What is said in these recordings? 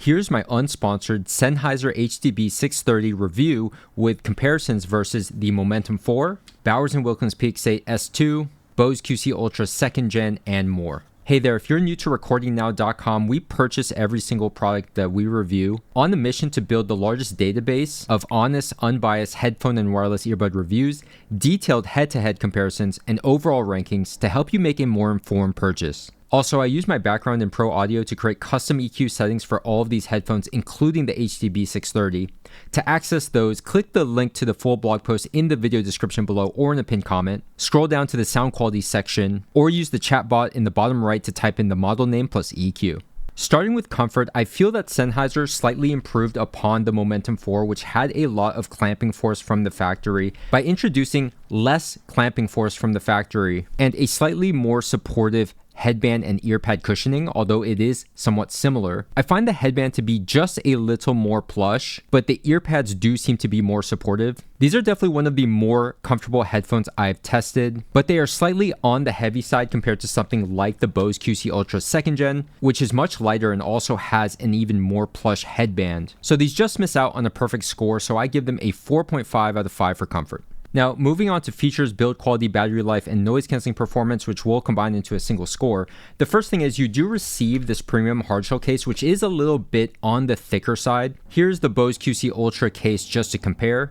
Here's my unsponsored Sennheiser HDB 630 review with comparisons versus the Momentum 4, Bowers & Wilkins Px8 S2, Bose QC Ultra 2nd Gen, and more. Hey there, if you're new to recordingnow.com, we purchase every single product that we review on the mission to build the largest database of honest, unbiased headphone and wireless earbud reviews, detailed head-to-head comparisons, and overall rankings to help you make a more informed purchase. Also, I use my background in pro audio to create custom EQ settings for all of these headphones, including the HDB 630. To access those, click the link to the full blog post in the video description below or in the pinned comment, scroll down to the sound quality section, or use the chat bot in the bottom right to type in the model name plus EQ. Starting with comfort, I feel that Sennheiser slightly improved upon the Momentum 4, which had a lot of clamping force from the factory, by introducing less clamping force from the factory and a slightly more supportive headband and earpad cushioning, although it is somewhat similar. I find the headband to be just a little more plush, but the earpads do seem to be more supportive. These are definitely one of the more comfortable headphones I've tested, but they are slightly on the heavy side compared to something like the Bose QC Ultra 2nd Gen, which is much lighter and also has an even more plush headband. So these just miss out on a perfect score, so I give them a 4.5 out of 5 for comfort. Now, moving on to features, build quality, battery life, and noise cancelling performance, which we'll combine into a single score. The first thing is you do receive this premium hardshell case, which is a little bit on the thicker side. Here's the Bose QC Ultra case just to compare.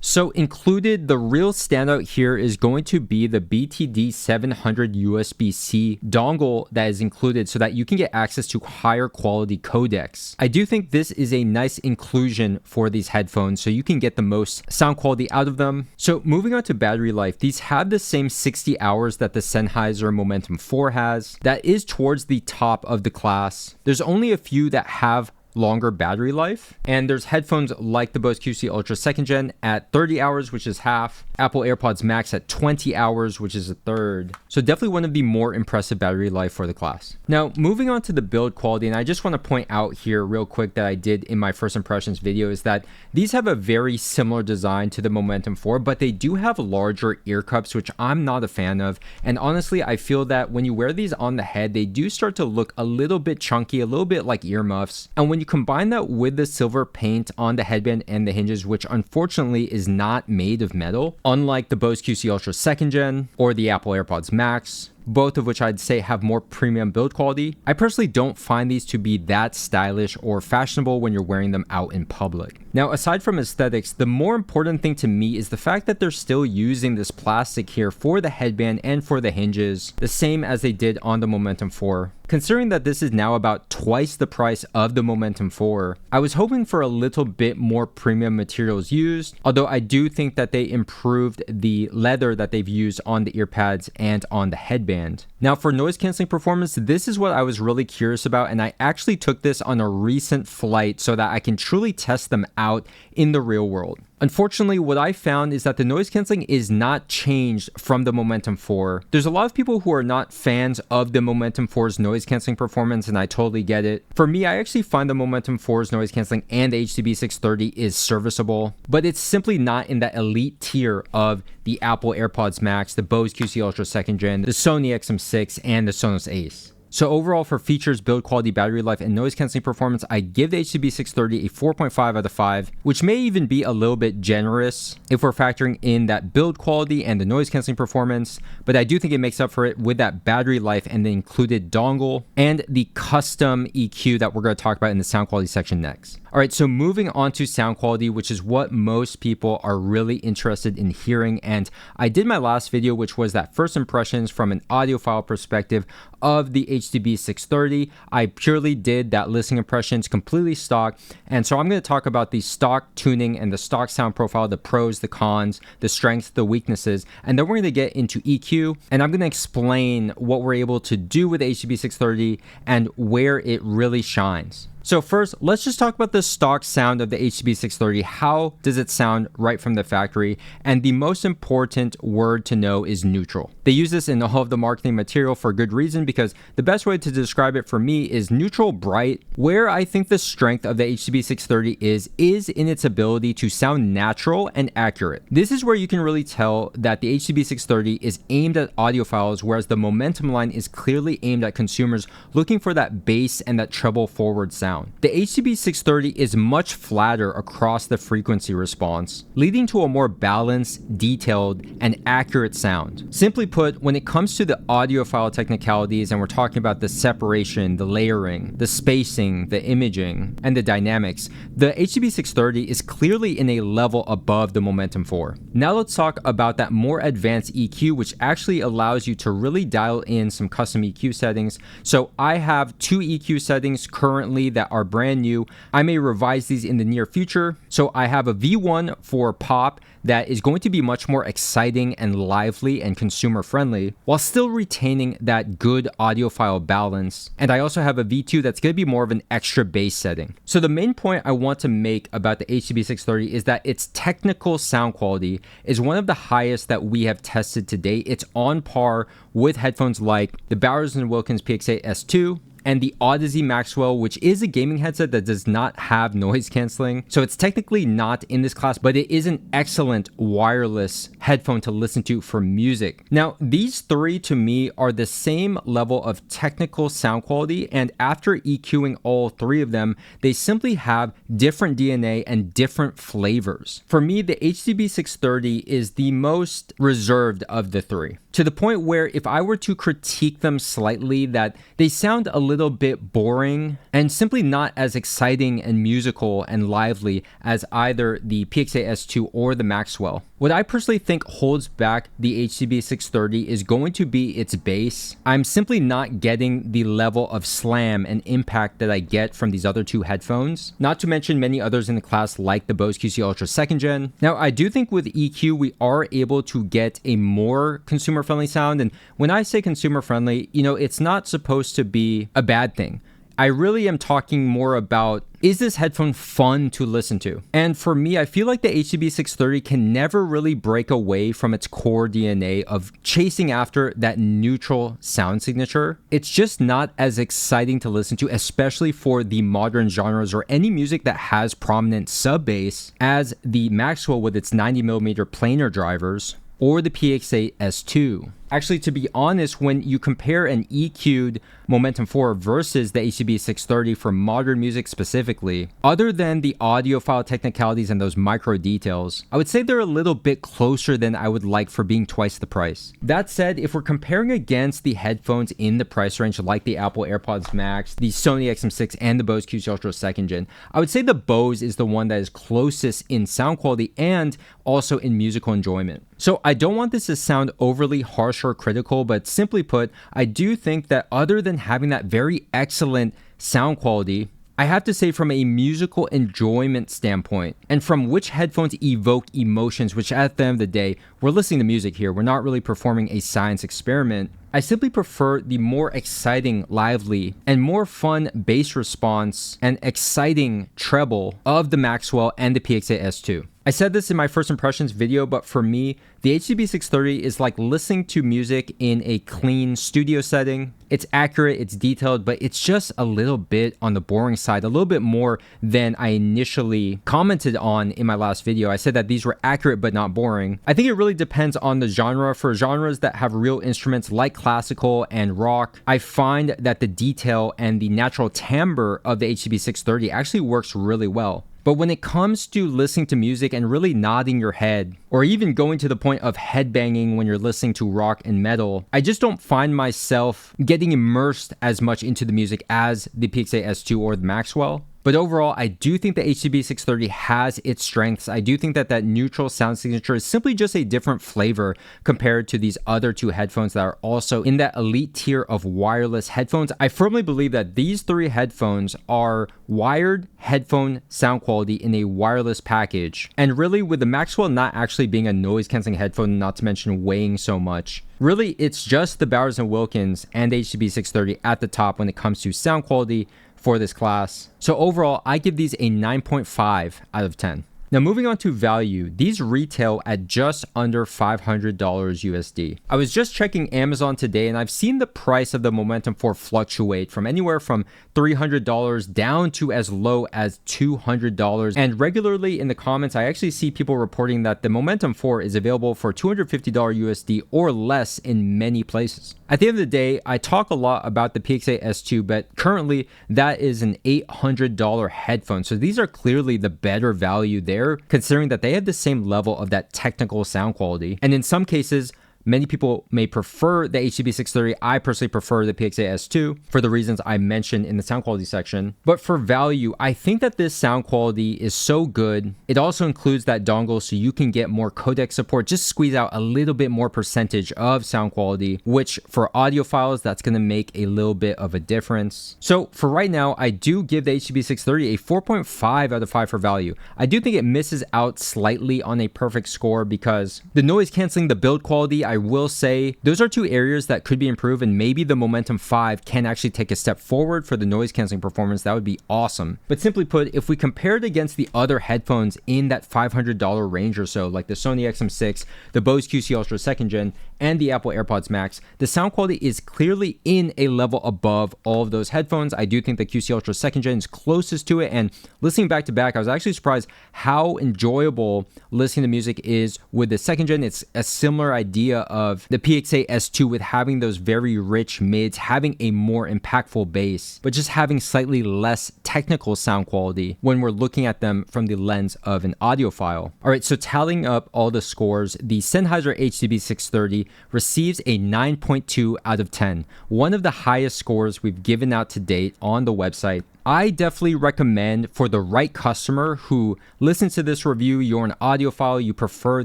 So included, the real standout here is going to be the BTD 700 USB-C dongle that is included so that you can get access to higher quality codecs. I do think this is a nice inclusion for these headphones so you can get the most sound quality out of them. So moving on to battery life, these have the same 60 hours that the Sennheiser Momentum 4 has. That is towards the top of the class. There's only a few that have longer battery life, and there's headphones like the Bose QC Ultra 2nd Gen at 30 hours, which is half, Apple AirPods Max at 20 hours, which is a third. So definitely one of the more impressive battery life for the class. Now, moving on to the build quality, and I just want to point out here real quick that I did in my first impressions video is that these have a very similar design to the Momentum 4, but they do have larger ear cups, which I'm not a fan of. And honestly, I feel that when you wear these on the head, they do start to look a little bit chunky, a little bit like earmuffs. And when you combine that with the silver paint on the headband and the hinges, which unfortunately is not made of metal, unlike the Bose QC Ultra 2nd Gen or the Apple AirPods Max, both of which I'd say have more premium build quality, I personally don't find these to be that stylish or fashionable when you're wearing them out in public. Now, aside from aesthetics, the more important thing to me is the fact that they're still using this plastic here for the headband and for the hinges, the same as they did on the Momentum 4. Considering that this is now about twice the price of the Momentum 4, I was hoping for a little bit more premium materials used, although I do think that they improved the leather that they've used on the earpads and on the headband. Now, for noise cancelling performance, this is what I was really curious about, and I actually took this on a recent flight so that I can truly test them out in the real world. Unfortunately, what I found is that the noise cancelling is not changed from the Momentum 4. There's a lot of people who are not fans of the Momentum 4's noise cancelling performance, and I totally get it. For me, I actually find the Momentum 4's noise cancelling and the HDB 630 is serviceable, but it's simply not in that elite tier of the Apple AirPods Max, the Bose QC Ultra 2nd Gen, the Sony XM6, and the Sonos Ace. So overall, for features, build quality, battery life, and noise cancelling performance, I give the HDB 630 a 4.5 out of 5, which may even be a little bit generous if we're factoring in that build quality and the noise cancelling performance, but I do think it makes up for it with that battery life and the included dongle and the custom EQ that we're going to talk about in the sound quality section next. All right, so moving on to sound quality, which is what most people are really interested in hearing, and I did my last video, which was that first impressions from an audiophile perspective of the HDB 630. I purely did that listening impressions completely stock, and so I'm going to talk about the stock tuning and the stock sound profile, the pros, the cons, the strengths, the weaknesses, and then we're going to get into EQ, and I'm going to explain what we're able to do with the HDB 630 and where it really shines. So first, let's just talk about the stock sound of the HDB630. How does it sound right from the factory? And the most important word to know is neutral. They use this in all of the marketing material for good reason, because the best way to describe it for me is neutral bright. Where I think the strength of the HDB630 is in its ability to sound natural and accurate. This is where you can really tell that the HDB630 is aimed at audiophiles, whereas the Momentum line is clearly aimed at consumers looking for that bass and that treble forward sound. The HDB630 is much flatter across the frequency response, leading to a more balanced, detailed, and accurate sound. Simply put, when it comes to the audiophile technicalities, and we're talking about the separation, the layering, the spacing, the imaging, and the dynamics, the HDB630 is clearly in a level above the Momentum 4. Now let's talk about that more advanced EQ, which actually allows you to really dial in some custom EQ settings. So I have 2 EQ settings currently that are brand new. I may revise these in the near future. So I have a V1 for pop that is going to be much more exciting and lively and consumer friendly, while still retaining that good audiophile balance. And I also have a V2 that's going to be more of an extra bass setting. So the main point I want to make about the HDB630 is that its technical sound quality is one of the highest that we have tested to date. It's on par with headphones like the Bose and Wilkins Px8 S2, and the Audeze Maxwell, which is a gaming headset that does not have noise canceling. So it's technically not in this class, but it is an excellent wireless headphone to listen to for music. Now, these 3 to me are the same level of technical sound quality, and after EQing all 3 of them, they simply have different DNA and different flavors. For me, the HDB630 is the most reserved of the 3, to the point where if I were to critique them slightly, that they sound a little bit boring and simply not as exciting and musical and lively as either the Px8 S2 or the Maxwell. What I personally think holds back the HDB630 is going to be its bass. I'm simply not getting the level of slam and impact that I get from these other 2 headphones, not to mention many others in the class like the Bose QC Ultra 2nd Gen. Now, I do think with EQ, we are able to get a more consumer-friendly sound. And when I say consumer-friendly, it's not supposed to be a bad thing. I really am talking more about, is this headphone fun to listen to? And for me, I feel like the HDB630 can never really break away from its core DNA of chasing after that neutral sound signature. It's just not as exciting to listen to, especially for the modern genres or any music that has prominent sub-bass, as the Maxwell with its 90mm planar drivers, or the Px8 S2. Actually, to be honest, when you compare an EQ'd Momentum 4 versus the HDB630 for modern music specifically, other than the audiophile technicalities and those micro details, I would say they're a little bit closer than I would like for being twice the price. That said, if we're comparing against the headphones in the price range like the Apple AirPods Max, the Sony XM6, and the Bose QC Ultra 2nd Gen, I would say the Bose is the one that is closest in sound quality and also in musical enjoyment. So I don't want this to sound overly harsh or critical, but simply put, I do think that other than having that very excellent sound quality, I have to say from a musical enjoyment standpoint, and from which headphones evoke emotions, which at the end of the day, we're listening to music here, we're not really performing a science experiment, I simply prefer the more exciting, lively, and more fun bass response and exciting treble of the Maxwell and the Px8 S2. I said this in my first impressions video, but for me, the HDB630 is like listening to music in a clean studio setting. It's accurate, it's detailed, but it's just a little bit on the boring side, a little bit more than I initially commented on in my last video. I said that these were accurate but not boring. I think it really depends on the genre. For genres that have real instruments like classical and rock, I find that the detail and the natural timbre of the HDB630 actually works really well. But when it comes to listening to music and really nodding your head, or even going to the point of headbanging when you're listening to rock and metal, I just don't find myself getting immersed as much into the music as the Px8 S2 or the Maxwell. But overall, I do think the HDB630 has its strengths. I do think that that neutral sound signature is simply just a different flavor compared to these other 2 headphones that are also in that elite tier of wireless headphones. I firmly believe that these 3 headphones are wired headphone sound quality in a wireless package. And really, with the Maxwell not actually being a noise canceling headphone, not to mention weighing so much, really it's just the Bose and Wilkins and HDB630 at the top when it comes to sound quality for this class. So overall, I give these a 9.5 out of 10. Now moving on to value, these retail at just under $500 USD. I was just checking Amazon today and I've seen the price of the Momentum 4 fluctuate from anywhere from $300 down to as low as $200. And regularly in the comments, I actually see people reporting that the Momentum 4 is available for $250 USD or less in many places. At the end of the day, I talk a lot about the Px8 S2, but currently that is an $800 headphone. So these are clearly the better value there, considering that they have the same level of that technical sound quality. And in some cases, many people may prefer the HDB 630. I personally prefer the Px8 S2 for the reasons I mentioned in the sound quality section. But for value, I think that this sound quality is so good. It also includes that dongle so you can get more codec support, just squeeze out a little bit more percentage of sound quality, which for audiophiles, that's going to make a little bit of a difference. So for right now, I do give the HDB 630 a 4.5 out of 5 for value. I do think it misses out slightly on a perfect score because the noise canceling, the build quality, I will say those are two areas that could be improved, and maybe the Momentum 5 can actually take a step forward for the noise canceling performance. That would be awesome. But simply put, if we compare it against the other headphones in that $500 range or so, like the Sony XM6, the Bose QC Ultra 2nd Gen, and the Apple AirPods Max, the sound quality is clearly in a level above all of those headphones. I do think the QC Ultra 2nd Gen is closest to it, and listening back to back, I was actually surprised how enjoyable listening to music is with the 2nd Gen. It's a similar idea of the Px8 S2 with having those very rich mids, having a more impactful bass, but just having slightly less technical sound quality when we're looking at them from the lens of an audiophile. All right, so tallying up all the scores, the Sennheiser HDB 630 receives a 9.2 out of 10, one of the highest scores we've given out to date on the website. I definitely recommend for the right customer who listens to this review, you're an audiophile, you prefer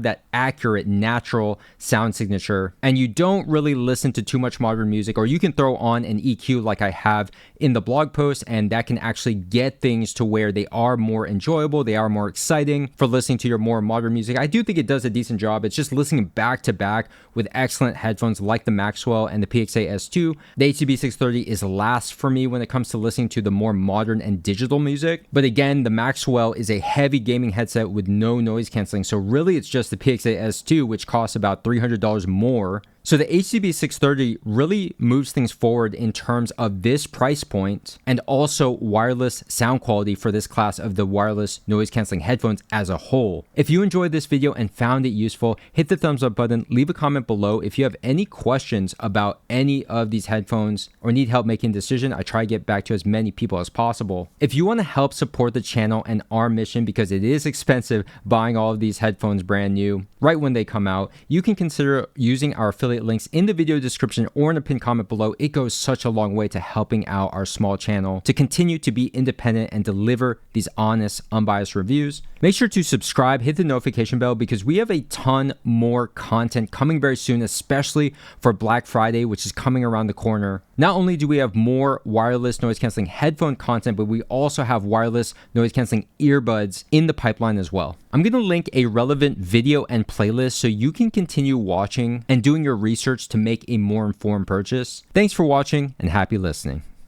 that accurate, natural sound signature, and you don't really listen to too much modern music, or you can throw on an EQ like I have in the blog post, and that can actually get things to where they are more enjoyable, they are more exciting for listening to your more modern music. I do think it does a decent job. It's just listening back to back with excellent headphones like the Maxwell and the Px8 S2. The HDB 630 is last for me when it comes to listening to the more modern and digital music. But again, the Maxwell is a heavy gaming headset with no noise canceling. So really it's just the Px8 S2, which costs about $300 more. So the HDB 630 really moves things forward in terms of this price point and also wireless sound quality for this class of the wireless noise canceling headphones as a whole. If you enjoyed this video and found it useful, hit the thumbs up button, leave a comment below. If you have any questions about any of these headphones or need help making a decision, I try to get back to as many people as possible. If you want to help support the channel and our mission, because it is expensive buying all of these headphones brand new right when they come out, you can consider using our affiliate links in the video description or in a pinned comment below. It goes such a long way to helping out our small channel to continue to be independent and deliver these honest, unbiased reviews. Make sure to subscribe, hit the notification bell, because we have a ton more content coming very soon, especially for Black Friday, which is coming around the corner. Not only do we have more wireless noise canceling headphone content, but we also have wireless noise canceling earbuds in the pipeline as well. I'm going to link a relevant video and playlist so you can continue watching and doing your research to make a more informed purchase. Thanks for watching and happy listening.